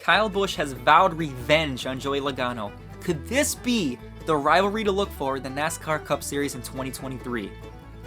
Kyle Busch has vowed revenge on Joey Logano. Could this be the rivalry to look for in the NASCAR Cup Series in 2023?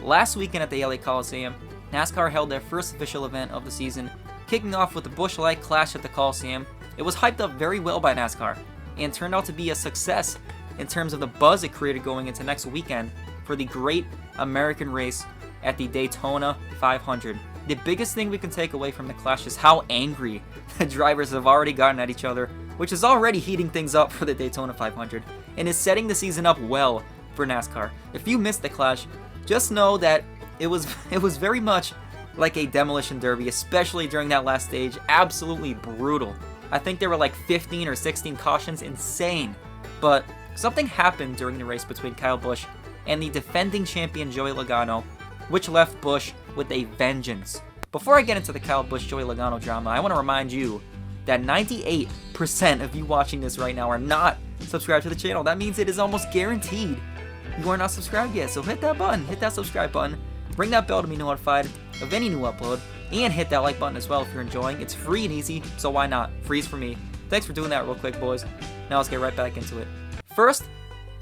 Last weekend at the LA Coliseum, NASCAR held their first official event of the season, kicking off with the Busch-like clash at the Coliseum. It was hyped up very well by NASCAR, and turned out to be a success in terms of the buzz it created going into next weekend for the great American race at the Daytona 500. The biggest thing we can take away from the clash is how angry the drivers have already gotten at each other, which is already heating things up for the Daytona 500, and is setting the season up well for NASCAR. If you missed the clash, just know that it was very much like a demolition derby, especially during that last stage. Absolutely brutal. I think there were like 15 or 16 cautions, insane. But something happened during the race between Kyle Busch and the defending champion Joey Logano, which left Busch with a vengeance. Before I get into the Kyle Busch-Joey Logano drama, I want to remind you that 98% of you watching this right now are not subscribed to the channel. That means it is almost guaranteed you are not subscribed yet. So hit that button, hit that subscribe button, ring that bell to be notified of any new upload, and hit that like button as well if you're enjoying. It's free and easy, so why not? Free's for me. Thanks for doing that real quick, boys. Now let's get right back into it. First,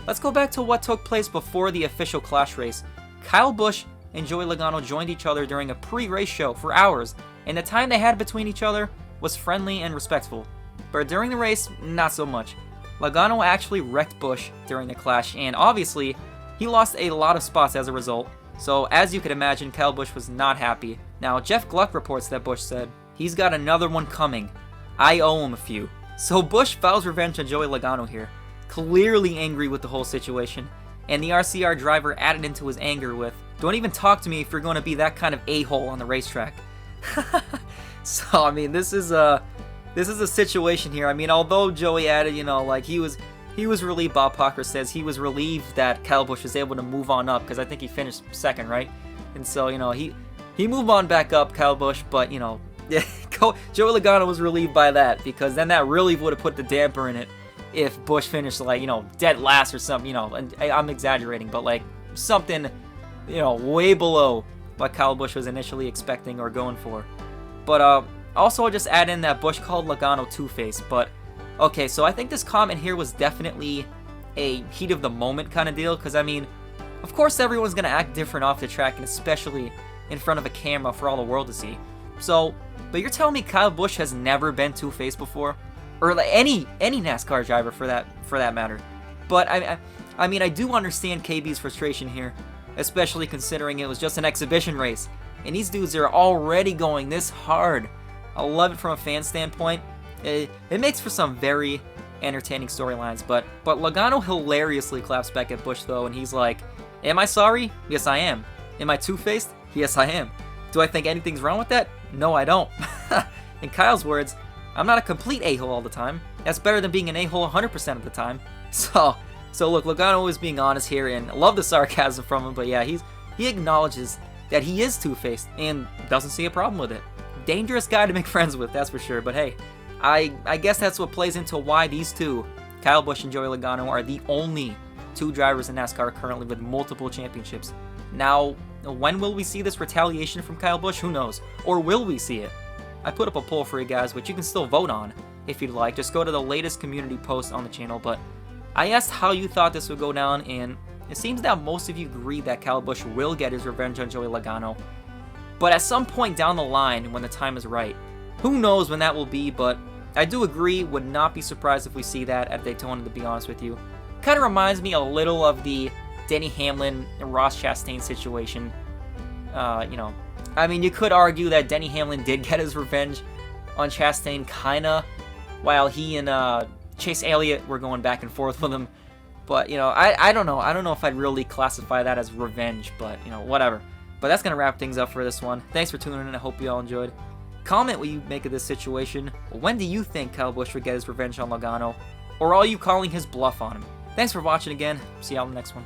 let's go back to what took place before the official clash race. Kyle Busch and Joey Logano joined each other during a pre-race show for hours, and the time they had between each other was friendly and respectful. But during the race, not so much. Logano actually wrecked Busch during the clash, and obviously, he lost a lot of spots as a result. So as you could imagine, Kyle Busch was not happy. Now, Jeff Gluck reports that Busch said, "He's got another one coming. I owe him a few." So Busch vows revenge on Joey Logano here, clearly angry with the whole situation. And the RCR driver added into his anger with, "Don't even talk to me if you're going to be that kind of a-hole on the racetrack." So, I mean, this is a situation here. I mean, although Joey added, like he was relieved. Bob Parker says he was relieved that Kyle Busch was able to move on up, because I think he finished second, right? And so, he moved on back up, Kyle Busch, but, Joey Logano was relieved by that, because then that really would have put the damper in it if Busch finished, like, dead last or something, and I'm exaggerating, but, like, something, way below what Kyle Busch was initially expecting or going for. But, also I'll just add in that Busch called Logano two-faced, but, okay, so I think this comment here was definitely a heat of the moment kind of deal, because, I mean, of course everyone's going to act different off the track, and especially in front of a camera for all the world to see. So, but you're telling me Kyle Busch has never been two-faced before? Or like any NASCAR driver for that matter. But I mean, I do understand KB's frustration here, especially considering it was just an exhibition race, and these dudes are already going this hard. I love it from a fan standpoint. It makes for some very entertaining storylines, but Logano hilariously claps back at Busch though, and he's like, "Am I sorry? Yes, I am. Am I two-faced? Yes, I am. Do I think anything's wrong with that? No, I don't." In Kyle's words, "I'm not a complete a-hole all the time. That's better than being an a-hole 100% of the time." So look, Logano is being honest here, and I love the sarcasm from him, but yeah, he acknowledges that he is two-faced and doesn't see a problem with it. Dangerous guy to make friends with, that's for sure, but hey, I guess that's what plays into why these two, Kyle Busch and Joey Logano, are the only two drivers in NASCAR currently with multiple championships. Now, when will we see this retaliation from Kyle Busch? Who knows? Or will we see it? I put up a poll for you guys, which you can still vote on if you'd like. Just go to the latest community post on the channel, but I asked how you thought this would go down, and it seems that most of you agree that Kyle Busch will get his revenge on Joey Logano. But at some point down the line, when the time is right, who knows when that will be, but I do agree, would not be surprised if we see that at Daytona, to be honest with you. Kind of reminds me a little of the Denny Hamlin and Ross Chastain situation. I mean, you could argue that Denny Hamlin did get his revenge on Chastain, kinda, while he and Chase Elliott were going back and forth with him. But, I don't know. I don't know if I'd really classify that as revenge, but, whatever. But that's going to wrap things up for this one. Thanks for tuning in. I hope you all enjoyed. Comment what you make of this situation. When do you think Kyle Busch would get his revenge on Logano? Or are you calling his bluff on him? Thanks for watching again. See you all in the next one.